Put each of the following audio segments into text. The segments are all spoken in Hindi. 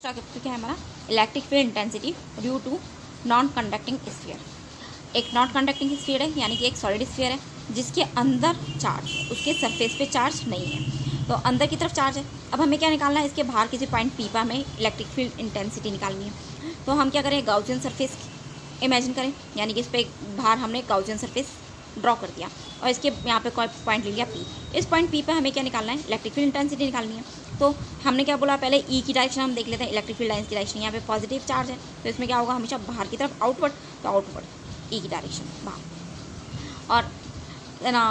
टॉपिक क्या है हमारा, electric field intensity due to non conducting sphere. एक नॉन कंडक्टिंग स्फीयर है, यानी कि एक सॉलिड स्फीयर है जिसके अंदर चार्ज है, उसके सरफेस पे चार्ज नहीं है, तो अंदर की तरफ चार्ज है। अब हमें क्या निकालना है, इसके बाहर किसी पॉइंट पी पर हमें इलेक्ट्रिक फील्ड इंटेंसिटी निकालनी है। तो हम क्या करें, गाउसियन सरफेस इमेजिन करें, यानी कि इस पर बाहर हमने गाउसियन सरफेस ड्रॉ कर दिया और इसके यहाँ पे कोई पॉइंट ले लिया पी। इस पॉइंट पी पे हमें क्या निकालना है, इलेक्ट्रिक फील्ड इंटेंसिटी निकालनी है। तो हमने क्या बोला, पहले ई की डायरेक्शन हम देख लेते हैं। इलेक्ट्रिक फील्ड लाइन्स की डायरेक्शन यहाँ पे पॉजिटिव चार्ज है, तो इसमें क्या होगा, हमेशा बाहर की तरफ आउटवर्ड, तो आउटवर्ड ई की डायरेक्शन बाहर। और ना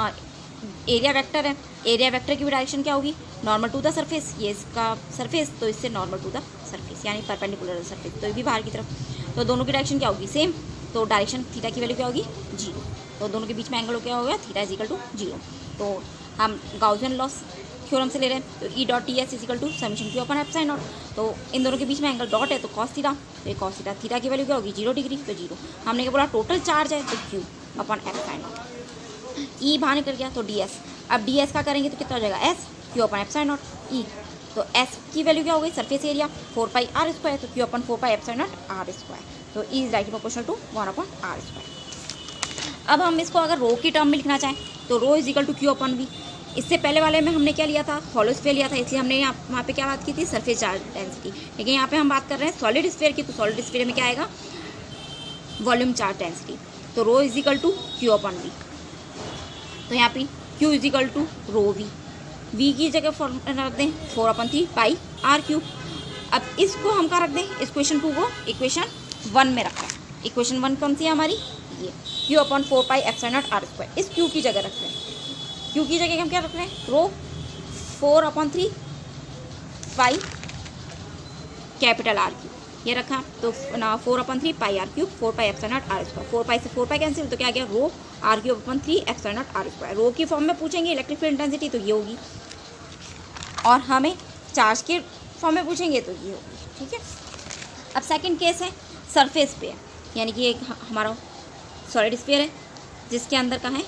एरिया वेक्टर है, एरिया वेक्टर की भी डायरेक्शन क्या होगी, नॉर्मल टू द सरफेस। ये इसका सरफेस, तो इससे नॉर्मल टू द सरफेस यानी परपेंडिकुलर सरफेस, तो ये भी बाहर की तरफ। तो दोनों की डायरेक्शन क्या होगी, सेम। तो डायरेक्शन थीटा की वैल्यू क्या होगी, 0। तो दोनों के बीच में एंगल क्या होगा, थीटा इज इक्वल टू 0। तो हम गाउसियन लॉस थ्योरम से ले रहे हैं, तो E dot T S is equal to summation Q upon epsilon naught. तो इन दोनों के बीच में एंगल डॉट है, तो कॉस थीटा, तो ये कॉस थीटा, थीटा की वैल्यू क्या होगी, 0 डिग्री, तो 0। हमने क्या बोला, टोटल चार्ज है, तो Q upon epsilon naught. E बाहर निकल गया, तो डी एस। अब डी एस का करेंगे तो कितना हो जाएगा, S Q upon epsilon naught E. तो एस की वैल्यू क्या हो गई, surface area 4 pi R square, तो Q upon 4 pi epsilon naught R square. तो E is right proportional to 1 upon R square. अब हम इसको अगर रो की टर्म में लिखना चाहें, तो rho is equal to Q upon V. इससे पहले वाले में हमने क्या लिया था, हॉलो स्फीयर लिया था, इसलिए हमने वहाँ पे क्या बात की थी, सरफेस चार्ज डेंसिटी। लेकिन यहाँ पे हम बात कर रहे हैं सॉलिड स्फीयर की, तो सॉलिड स्फीयर में क्या आएगा, वॉल्यूम चार्ज डेंसिटी। तो rho is equal to Q upon V. तो यहाँ पे Q is equal to rho V, V की जगह रख दें 4/3 पाई आर क्यू। अब इसको हम क्या रख दें, इस क्वेश्चन 2 को इक्वेशन 1 में रखा है। इक्वेशन 1 कौन सी है हमारी, ये Q upon 4 pi epsilon naught R square. इस क्यू की जगह रख रहे हैं, क्यू की जगह हम क्या रख रहे हैं, rho 4/3 pi capital R Q, ये रखा। तो ना 4/3 pi R Q, 4 pi epsilon naught R square. 4 pi से 4 पाई कैंसिल, तो क्या आ गया, rho R Q upon 3 epsilon naught R square. Rho की फॉर्म में पूछेंगे इलेक्ट्रिक फील्ड इंटेंसिटी, तो ये होगी, और हमें चार्ज के फॉर्म में पूछेंगे तो ये होगी, ठीक है। अब सेकंड केस है सरफेस पे, यानी कि एक हमारा सॉलिड स्फीयर है जिसके अंदर का है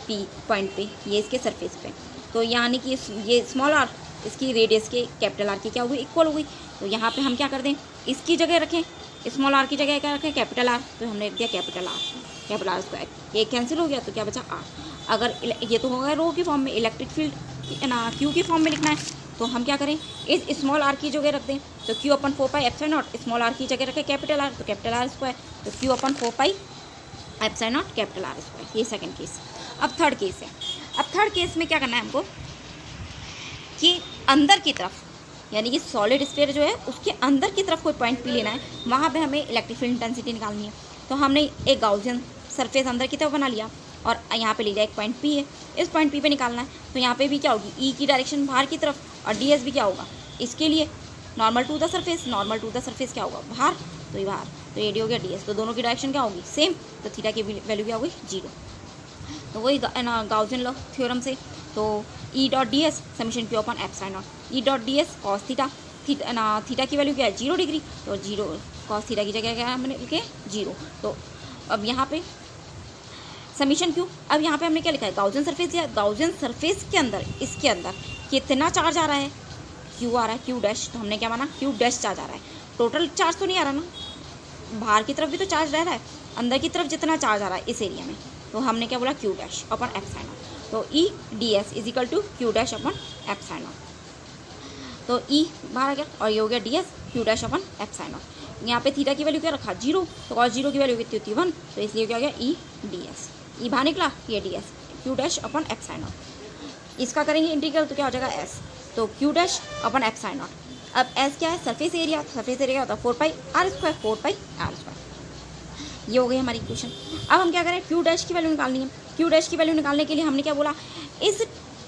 पी पॉइंट पे, ये इसके सरफेस पे। तो यानी कि ये स्मॉल आर इसकी रेडियस के कैपिटल आर की क्या हुई, इक्वल हो गई। तो यहाँ पे हम क्या कर दें, इसकी जगह रखें, स्मॉल आर की जगह क्या रखें, कैपिटल आर। तो हमने रख दिया कैपिटल आर स्क्वायर, ये कैंसिल हो गया, तो क्या बचा आर। अगर ये तो हो गया रो की फॉर्म में, इलेक्ट्रिक फील्ड ना क्यू की फॉर्म में लिखना है, तो हम क्या करें, इस स्मॉल आर की जगह रख दें। तो Q upon 4 pi epsilon naught, small R की जगह रखें कैपिटल आर, तो कैपिटल आर स्क्वायर। तो Q upon 4 pi epsilon naught capital R square. ये सेकंड केस। अब थर्ड केस है। अब थर्ड केस में क्या करना है हमको, कि अंदर की तरफ, यानी कि सॉलिड स्फीयर जो है उसके अंदर की तरफ कोई पॉइंट पी लेना है, वहाँ पे हमें इलेक्ट्रिक फील्ड इंटेंसिटी निकालनी है। तो हमने एक गाउसियन सरफेस अंदर की तरफ बना लिया और यहाँ पे ले लिया एक पॉइंट पी है, इस पॉइंट पी पे निकालना है। तो यहाँ पे भी क्या होगी, ई की डायरेक्शन बाहर की तरफ, और डी एस भी क्या होगा, इसके लिए normal to the surface. Normal to the surface क्या होगा, बाहर, तो ये बाहर, तो ये डी हो गया डी एस। तो दोनों की डायरेक्शन क्या होगी, सेम। तो थीटा की वैल्यू क्या होगी, 0। तो वही गाउसियन लॉ थ्योरम से, तो E dot D S summation Q upon epsilon naught, E dot D S cos theta, theta की वैल्यू क्या है, 0 डिग्री। तो 0 कॉस थीटा की जगह क्या है, हमने लिखे 0। तो अब यहाँ पे समीशन क्यू, अब यहाँ पे हमने क्या लिखा है, गाउसियन सरफेस या गाउसियन सरफेस के अंदर, इसके अंदर कितना चार्ज आ रहा है, क्यू आ रहा है, क्यू डैश। तो हमने क्या माना, क्यू डैश चार्ज आ रहा है। टोटल चार्ज तो नहीं आ रहा ना, बाहर की तरफ भी तो चार्ज रह रहा है, अंदर की तरफ जितना चार्ज आ रहा है इस एरिया में, तो हमने क्या बोला, Q dash upon epsilon naught. तो E D S is equal to Q dash upon epsilon naught. तो ई बाहर आ गया, और ये हो गया D S Q dash upon epsilon naught. यहाँ पे थीटा की वैल्यू क्या रखा, 0। तो कॉस 0 की वैल्यू कितनी होती है, 1। तो इसलिए क्या हो गया, ई डी एस, ई बाहर निकला, ये D S Q dash upon epsilon naught. इसका करेंगे इंटीग्रल, तो क्या हो जाएगा, एस। तो Q dash upon epsilon naught. अब एस क्या है, सरफेस एरिया। सरफेस एरिया होता है 4 pi R square, 4 pi R square. ये हो गई हमारी इक्वेशन। अब हम क्या करें, क्यू डैश की वैल्यू निकालनी है। क्यू डैश की वैल्यू निकालने के लिए हमने क्या बोला, इस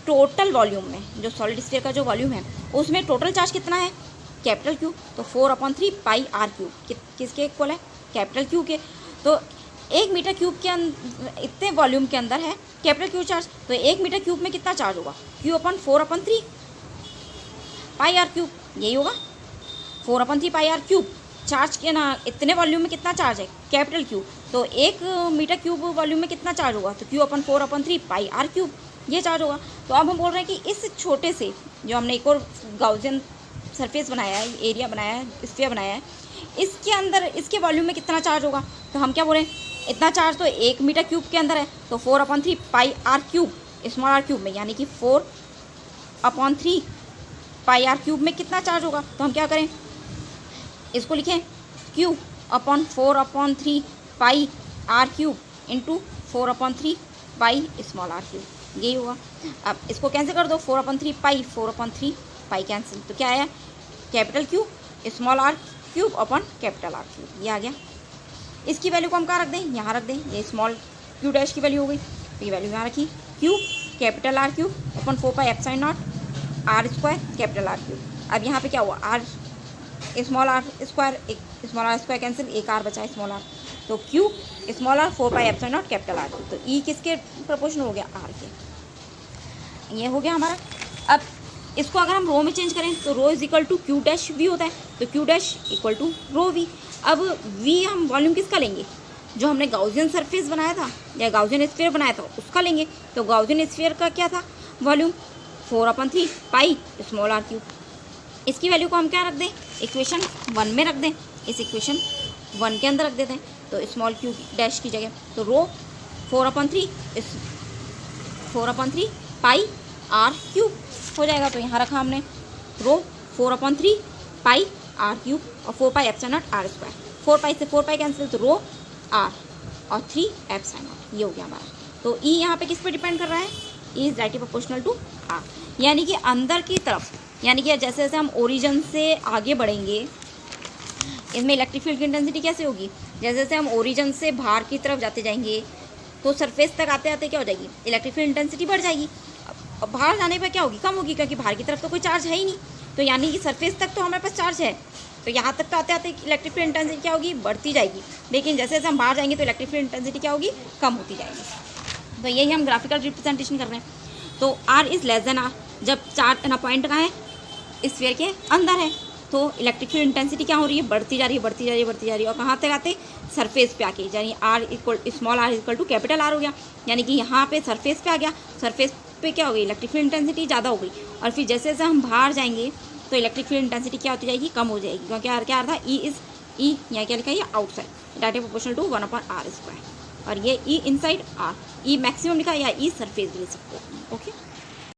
टोटल वॉल्यूम में, जो सॉलिड स्फीयर का जो वॉल्यूम है उसमें टोटल चार्ज कितना है, कैपिटल क्यू। तो 4/3 पाई आर क्यूब किसके इक्वल है, कैपिटल क्यू के। तो 1 मीटर क्यूब के इतने वॉल्यूम के अंदर है कैपिटल क्यू चार्ज। तो 1 मीटर क्यूब में कितना चार्ज होगा, Q upon 4/3 pi R cube, यही होगा 4/3 पाई आर क्यूब। चार्ज के ना इतने वॉल्यूम में कितना चार्ज है, कैपिटल क्यू। तो 1 मीटर क्यूब वॉल्यूम में कितना चार्ज होगा, तो Q upon 4/3 pi R cube, ये चार्ज होगा। तो अब हम बोल रहे हैं कि इस छोटे से, जो हमने एक और गाउसियन सरफेस बनाया है, एरिया बनाया है, स्फीयर बनाया है, इसके अंदर इसके वॉल्यूम में कितना चार्ज होगा, तो हम क्या बोलें, इतना चार्ज तो 1 मीटर क्यूब के अंदर है, तो 4/3 pi R cube, small R cube में, यानी कि 4/3 पाई आर क्यूब में कितना चार्ज होगा, तो हम क्या करें, इसको लिखें Q/4/3 pi R cube into 4/3 pi small R cube, यही होगा। अब इसको कैंसिल कर दो, 4/3 पाई कैंसिल, तो क्या आया, capital Q small R cube upon capital R cube, ये आ गया। इसकी वैल्यू को हम कहाँ रख दें, यहाँ रख दें, ये स्मॉल क्यू डैश की वैल्यू हो गई, तो ये वैल्यू यहाँ रखी, Q capital R cube upon 4 pi epsilon naught R square capital R cube. अब यहाँ पे क्या हुआ, आर स्मॉल आर स्क्वायर, एक स्मॉल आर स्क्वायर कैंसिल, एक आर बचा स्मॉल आर, तो Q small R 4 pi epsilon naught capital R cube, तो E किसके प्रोपोर्शनल हो गया, आर के, ये हो गया हमारा। अब इसको अगर हम रो में चेंज करें तो rho is equal to Q dash V होता है, तो Q dash equal to rho V. अब वी हम वॉल्यूम किसका लेंगे, जो हमने गाउसियन सरफेस बनाया था या गाउसियन स्फीयर बनाया था उसका लेंगे, तो गाउसियन स्फीयर का क्या था volume, 4/3 pi small R cube. इसकी वैल्यू को हम क्या रख दें, इक्वेशन 1 में रख दें, इस इक्वेशन 1 के अंदर रख देते हैं, तो स्मॉल क्यू डैश की जगह, तो रो 4/3 पाई आर क्यूब हो जाएगा, तो यहाँ रखा हमने रो 4/3 पाई आर क्यूब और 4 pi epsilon naught R square, 4 pi से 4 पाई कैंसिल, तो रो आर और 3 एप्सिलॉन नॉट, ये हो गया हमारा। तो ई यहाँ पे किस पे डिपेंड कर रहा है, E is directly proportional to R, यानी कि अंदर की तरफ, यानी कि जैसे जैसे हम ओरिजिन से आगे बढ़ेंगे इसमें इलेक्ट्रिक फील्ड की इंटेंसिटी कैसे होगी, जैसे जैसे हम ओरिजिन से बाहर की तरफ जाते जाएंगे तो सरफेस तक आते आते क्या हो जाएगी, इलेक्ट्रिक फील्ड इंटेंसिटी बढ़ जाएगी। अब बाहर जाने पर क्या होगी, कम होगी, क्योंकि बाहर की तरफ तो कोई चार्ज है ही नहीं, तो यानी कि सरफेस तक तो हमारे पास चार्ज है, तो यहाँ तक तो आते आते इलेक्ट्रिक फील्ड इंटेंसिटी क्या होगी, बढ़ती जाएगी, लेकिन जैसे जैसे हम बाहर जाएंगे तो इलेक्ट्रिक फील्ड इंटेंसिटी क्या होगी, कम होती जाएगी। तो यही हम ग्राफिकल रिप्रेजेंटेशन कर रहे हैं। तो R is less than R, जब चार्ज ना पॉइंट कहाँ है, स्फीयर के अंदर है, तो इलेक्ट्रिक फील्ड इंटेंसिटी क्या हो रही है, बढ़ती जा रही है, बढ़ती जा रही है, बढ़ती जा रही है, और कहाँ तक आते, सरफेस पे आके, यानी R equal small R equal to capital R हो गया, यानी कि यहाँ पे सरफेस पे आ गया, सरफेस पे क्या हो गई, इलेक्ट्रिक फील्ड इंटेंसिटी ज़्यादा हो गई, और फिर जैसे जैसे हम बाहर जाएंगे तो इलेक्ट्रिक फील्ड इंटेंसिटी क्या होती जाएगी, कम हो जाएगी, क्योंकि आर क्या था, ई इज ई, यहाँ क्या लिखा है, outside directly proportional to 1/r square, और ये E inside R, E maximum लिखा है, या ई सरफेस भी ले सकते हो, ओके।